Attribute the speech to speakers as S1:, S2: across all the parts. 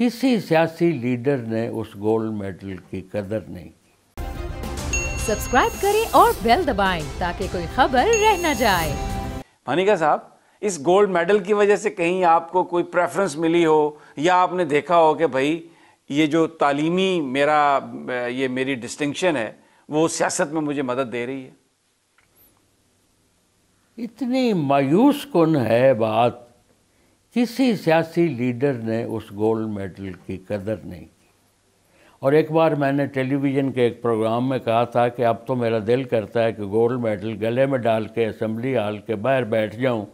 S1: کسی سیاسی لیڈر نے اس گولڈ میڈل کی قدر نہیں کی۔
S2: سبسکرائب کریں اور بیل دبائیں تاکہ کوئی خبر رہ نہ جائے۔
S3: مانیکا صاحب، اس گولڈ میڈل کی وجہ سے کہیں آپ کو کوئی پریفرنس ملی ہو یا آپ نے دیکھا ہو کہ بھائی یہ جو تعلیمی میری ڈسٹنکشن ہے وہ سیاست میں مجھے مدد دے رہی ہے؟
S1: اتنی مایوس کن ہے بات، کسی سیاسی لیڈر نے اس گولڈ میڈل کی قدر نہیں کی۔ اور ایک بار میں نے ٹیلی ویژن کے ایک پروگرام میں کہا تھا کہ اب تو میرا دل کرتا ہے کہ گولڈ میڈل گلے میں ڈال کے اسمبلی ہال کے باہر بیٹھ جاؤں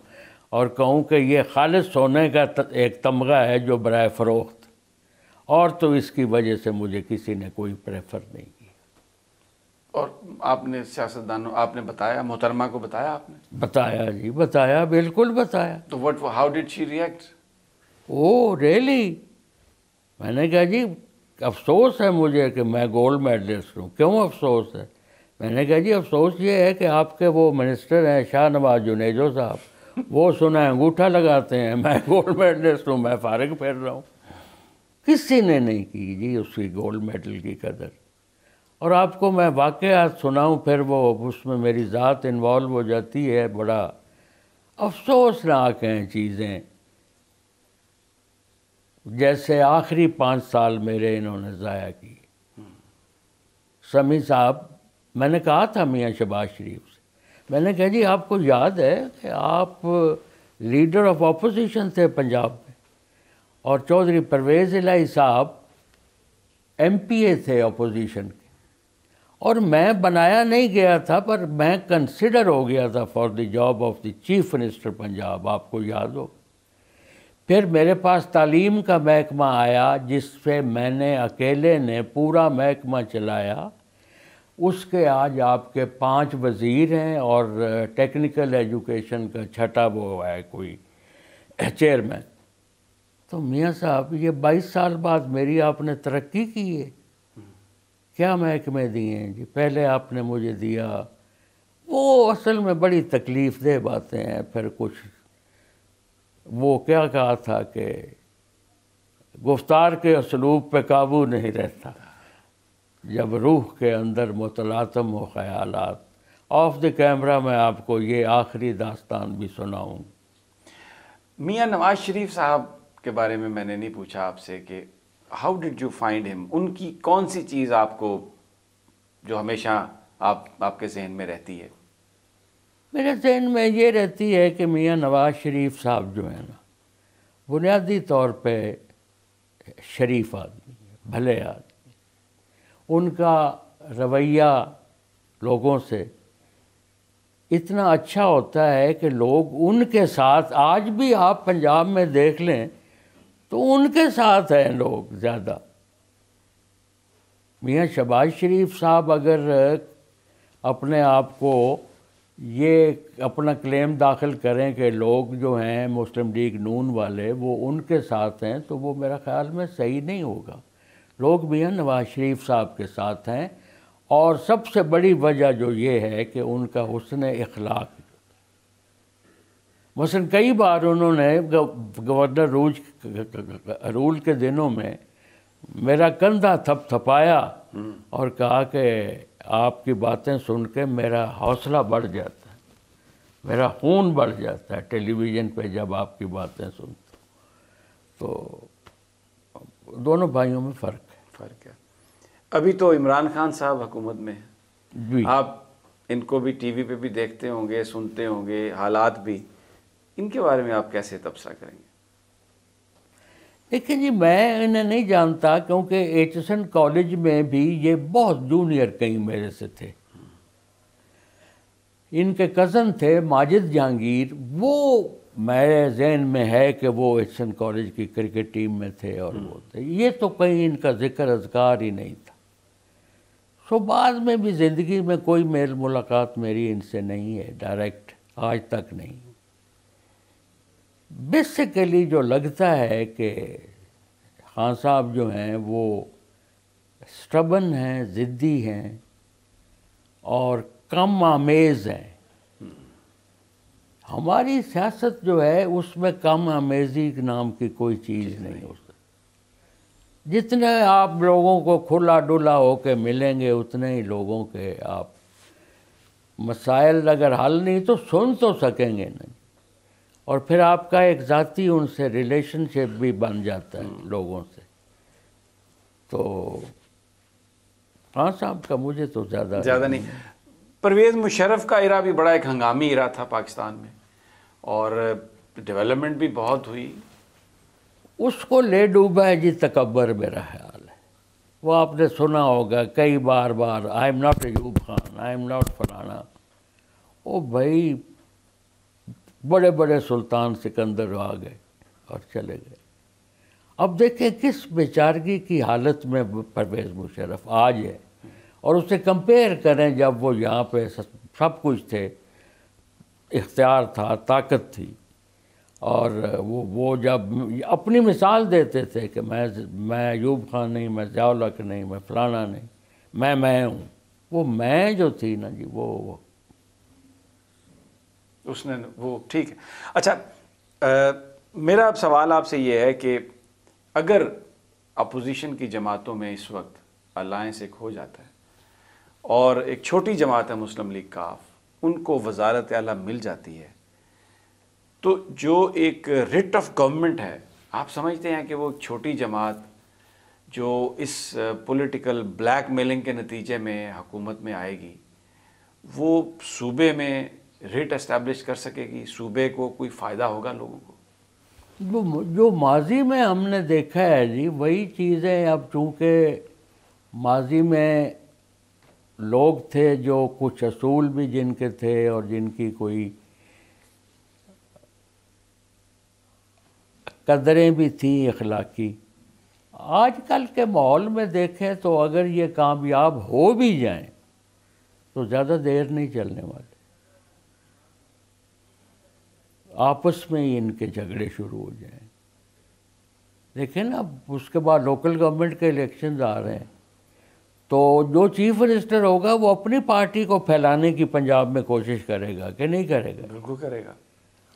S1: اور کہوں کہ یہ خالص سونے کا ایک تمغہ ہے جو برائے فروخت، اور تو اس کی وجہ سے مجھے کسی نے کوئی پریفر نہیں کی۔
S3: اور آپ نے سیاستدانوں، آپ نے بتایا، محترمہ کو بتایا آپ نے؟
S1: بتایا جی، بتایا، بالکل بتایا۔
S3: تو how did she react?
S1: Oh really? میں نے کہا جی افسوس ہے مجھے کہ میں گولڈ میڈلسٹ ہوں۔ کیوں افسوس ہے؟ میں نے کہا جی افسوس یہ ہے کہ آپ کے وہ منسٹر ہیں شاہ نواز جنیجو صاحب، وہ سنا ہے انگوٹھا لگاتے ہیں، میں گولڈ میڈلسٹ ہوں، میں فارغ پھر رہا ہوں۔ کسی نے نہیں کی جی اس کی گولڈ میڈل کی قدر۔ اور آپ کو میں واقعات سناؤں پھر وہ اس میں میری ذات انوالو ہو جاتی ہے، بڑا افسوسناک ہیں چیزیں۔ جیسے آخری 5 سال میرے انہوں نے ضائع کی۔ سمیع صاحب، میں نے کہا تھا میاں شہباز شریف سے، میں نے کہا جی آپ کو یاد ہے کہ آپ لیڈر آف اپوزیشن تھے پنجاب میں، اور چودھری پرویز الہی صاحب ایم پی اے تھے اپوزیشن کے، اور میں بنایا نہیں گیا تھا پر میں کنسیڈر ہو گیا تھا for the job of the chief minister Punjab, آپ کو یاد ہو۔ پھر میرے پاس تعلیم کا محکمہ آیا جس پہ میں نے اکیلے نے پورا محکمہ چلایا، اس کے آج آپ کے 5 وزیر ہیں اور ٹیکنیکل ایجوکیشن کا 6واں وہ ہے کوئی چیئرمین۔ تو میاں صاحب یہ 22 سال بعد میری آپ نے ترقی کی ہے، کیا محکمے دیے ہیں جی؟ پہلے آپ نے مجھے دیا، وہ اصل میں بڑی تکلیف دہ باتیں ہیں۔ پھر کچھ وہ کیا کہا تھا کہ گفتار کے اسلوب پہ قابو نہیں رہتا جب روح کے اندر متلاطم ہو خیالات۔ آف دی کیمرہ میں آپ کو یہ آخری داستان بھی سناؤں۔
S3: میاں نواز شریف صاحب کے بارے میں نے نہیں پوچھا آپ سے کہ ہاؤ ڈڈ یو فائنڈ ہم، ان کی کون سی چیز آپ کو جو ہمیشہ آپ کے ذہن میں رہتی ہے؟
S1: میرے ذہن میں یہ رہتی ہے کہ میاں نواز شریف صاحب جو ہیں نا، بنیادی طور پہ شریف آدمی، بھلے آدمی، ان کا رویہ لوگوں سے اتنا اچھا ہوتا ہے کہ لوگ ان کے ساتھ، آج بھی آپ پنجاب میں دیکھ لیں تو ان کے ساتھ ہیں لوگ زیادہ۔ میاں شہباز شریف صاحب اگر اپنے آپ کو یہ اپنا کلیم داخل کریں کہ لوگ جو ہیں مسلم لیگ نون والے وہ ان کے ساتھ ہیں، تو وہ میرا خیال میں صحیح نہیں ہوگا۔ لوگ میاں نواز شریف صاحب کے ساتھ ہیں، اور سب سے بڑی وجہ جو یہ ہے کہ ان کا حسن اخلاق۔ مثلا کئی بار انہوں نے گورنر رول کے دنوں میں میرا کندھا تھپ تھپایا اور کہا کہ آپ کی باتیں سن کے میرا حوصلہ بڑھ جاتا ہے، میرا خون بڑھ جاتا ہے ٹیلی ویژن پہ جب آپ کی باتیں سنتا ہوں۔ تو دونوں بھائیوں میں فرق ہے۔
S3: ابھی تو عمران خان صاحب حکومت میں ہیں
S1: جی،
S3: آپ ان کو بھی ٹی وی پہ بھی دیکھتے ہوں گے، سنتے ہوں گے، حالات بھی، ان کے بارے میں آپ کیسے تبصرہ کریں گے؟
S1: دیکھیں جی میں انہیں نہیں جانتا، کیونکہ ایچ ایس این کالج میں بھی یہ بہت جونیئر کئی میرے سے تھے۔ ان کے کزن تھے ماجد جہانگیر، وہ میرے ذہن میں ہے کہ وہ ایچ ایس این کالج کی کرکٹ ٹیم میں تھے، اور وہ تھے، یہ تو کہیں ان کا ذکر اذکار ہی نہیں تھا۔ سو بعد میں بھی زندگی میں کوئی میل ملاقات میری ان سے نہیں ہے ڈائریکٹ، آج تک نہیں۔ بیسیکلی جو لگتا ہے کہ خان صاحب جو ہیں وہ سٹبن ہیں، ضدی ہیں اور کم آمیز ہیں۔ ہماری سیاست جو ہے اس میں کم آمیزی نام کی کوئی چیز نہیں ہو سکتی۔ جتنے آپ لوگوں کو کھلا ڈلا ہو کے ملیں گے اتنے ہی لوگوں کے آپ مسائل اگر حل نہیں تو سن تو سکیں گے نہیں، اور پھر آپ کا ایک ذاتی ان سے ریلیشن شپ بھی بن جاتا ہے لوگوں سے. تو خان صاحب کا مجھے تو زیادہ
S3: نہیں. پرویز مشرف کا ایرا بھی بڑا ایک ہنگامی ایرا تھا پاکستان میں، اور ڈیولپمنٹ بھی بہت ہوئی.
S1: اس کو لے ڈوبا ہے جی تکبر، میرا خیال ہے. وہ آپ نے سنا ہوگا کئی بار I am not Ayub Khan, I am not فلانا. او بھائی بڑے بڑے سلطان سکندر آ گئے اور چلے گئے. اب دیکھیں کس بیچارگی کی حالت میں پرویز مشرف آج ہے، اور اسے کمپیئر کریں جب وہ یہاں پہ سب کچھ تھے، اختیار تھا، طاقت تھی، اور وہ جب اپنی مثال دیتے تھے کہ میں ایوب خان نہیں، میں ضیاء الحق نہیں، میں فلانا نہیں، میں ہوں. وہ میں جو تھی نا جی وہ
S3: اس نے وہ ٹھیک ہے. اچھا میرا اب سوال آپ سے یہ ہے کہ اگر اپوزیشن کی جماعتوں میں اس وقت الائنس ایک ہو جاتا ہے اور ایک چھوٹی جماعت ہے مسلم لیگ کاف، ان کو وزارت اعلیٰ مل جاتی ہے، تو جو ایک ریٹ آف گورنمنٹ ہے، آپ سمجھتے ہیں کہ وہ چھوٹی جماعت جو اس پولیٹیکل بلیک میلنگ کے نتیجے میں حکومت میں آئے گی، وہ صوبے میں ریٹ اسٹیبلش کر سکے گی؟ صوبے کو کوئی فائدہ ہوگا لوگوں کو؟
S1: جو ماضی میں ہم نے دیکھا ہے جی وہی چیزیں. اب چونکہ ماضی میں لوگ تھے جو کچھ اصول بھی جن کے تھے اور جن کی کوئی قدریں بھی تھیں اخلاقی. آج کل کے ماحول میں دیکھیں تو اگر یہ کامیاب ہو بھی جائیں تو زیادہ دیر نہیں چلنے والے. آپس میں ہی ان کے جھگڑے شروع ہو جائیں. دیکھیں نا اب اس کے بعد لوکل گورنمنٹ کے الیکشنز آ رہے ہیں، تو جو چیف منسٹر ہوگا وہ اپنی پارٹی کو پھیلانے کی پنجاب میں کوشش کرے گا کہ نہیں کرے گا؟
S3: بالکل کرے گا.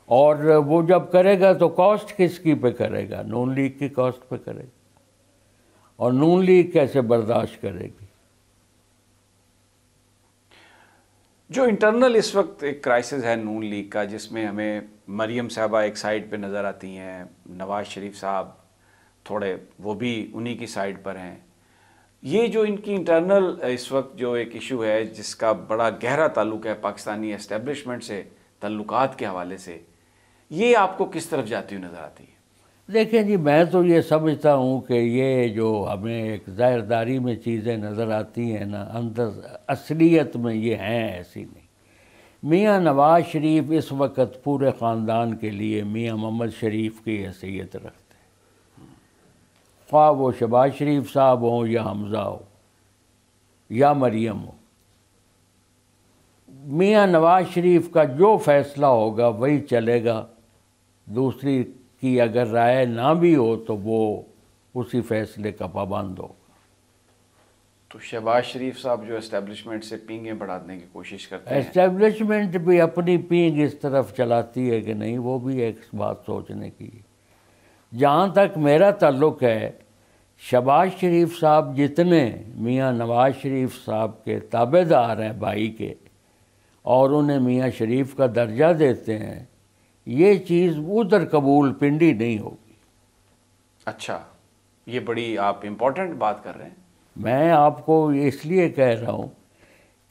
S1: اور وہ جب کرے گا تو کاسٹ کس کی پہ کرے گا؟ نون لیگ کی کاسٹ پہ کرے گا. اور نون لیگ کیسے برداشت کرے گی؟
S3: جو انٹرنل اس وقت ایک کرائسس ہے نون لیگ کا، جس میں ہمیں مریم صاحبہ ایک سائڈ پہ نظر آتی ہیں، نواز شریف صاحب تھوڑے وہ بھی انہی کی سائڈ پر ہیں. یہ جو ان کی انٹرنل اس وقت جو ایک ایشو ہے جس کا بڑا گہرا تعلق ہے پاکستانی اسٹیبلشمنٹ سے، تعلقات کے حوالے سے، یہ آپ کو کس طرف جاتی ہوئی نظر آتی ہے؟
S1: دیکھیں جی میں تو یہ سمجھتا ہوں کہ یہ جو ہمیں ایک ظاہرداری میں چیزیں نظر آتی ہیں نا، اندر اصلیت میں یہ ہیں ایسی نہیں. میاں نواز شریف اس وقت پورے خاندان کے لیے میاں محمد شریف کی حیثیت رکھتے ہیں، خواہ وہ شہباز شریف صاحب ہوں یا حمزہ ہو یا مریم ہو. میاں نواز شریف کا جو فیصلہ ہوگا وہی چلے گا. دوسری کی اگر رائے نہ بھی ہو تو وہ اسی فیصلے کا پابند ہوگا.
S3: تو شہباز شریف صاحب جو اسٹیبلشمنٹ سے پینگیں بڑھانے کی کوشش کرتے ہیں،
S1: اسٹیبلشمنٹ بھی اپنی پینگ اس طرف چلاتی ہے کہ نہیں، وہ بھی ایک بات سوچنے کی. جہاں تک میرا تعلق ہے، شہباز شریف صاحب جتنے میاں نواز شریف صاحب کے تابع دار ہیں بھائی کے، اور انہیں میاں شریف کا درجہ دیتے ہیں، یہ چیز ادھر قبول پنڈی نہیں ہوگی.
S3: اچھا، یہ بڑی آپ امپورٹنٹ بات کر رہے ہیں.
S1: میں آپ کو اس لیے کہہ رہا ہوں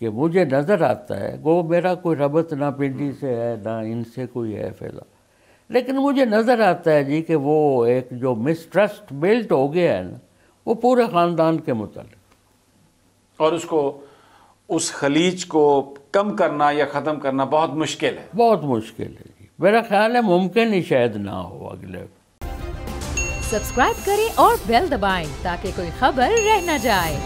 S1: کہ مجھے نظر آتا ہے، وہ میرا کوئی ربط نہ پنڈی سے ہے نہ ان سے کوئی ہے فیلا، لیکن مجھے نظر آتا ہے جی کہ وہ ایک جو مسٹرسٹ بلٹ ہو گیا ہے نا، وہ پورے خاندان کے متعلق،
S3: اور اس کو اس خلیج کو کم کرنا یا ختم کرنا بہت مشکل ہے.
S1: بہت مشکل ہے جی. میرا خیال ہے ممکن ہی شاید نہ ہو. اگلے
S2: سبسکرائب کریں اور بیل دبائیں تاکہ کوئی خبر رہ نہ جائے.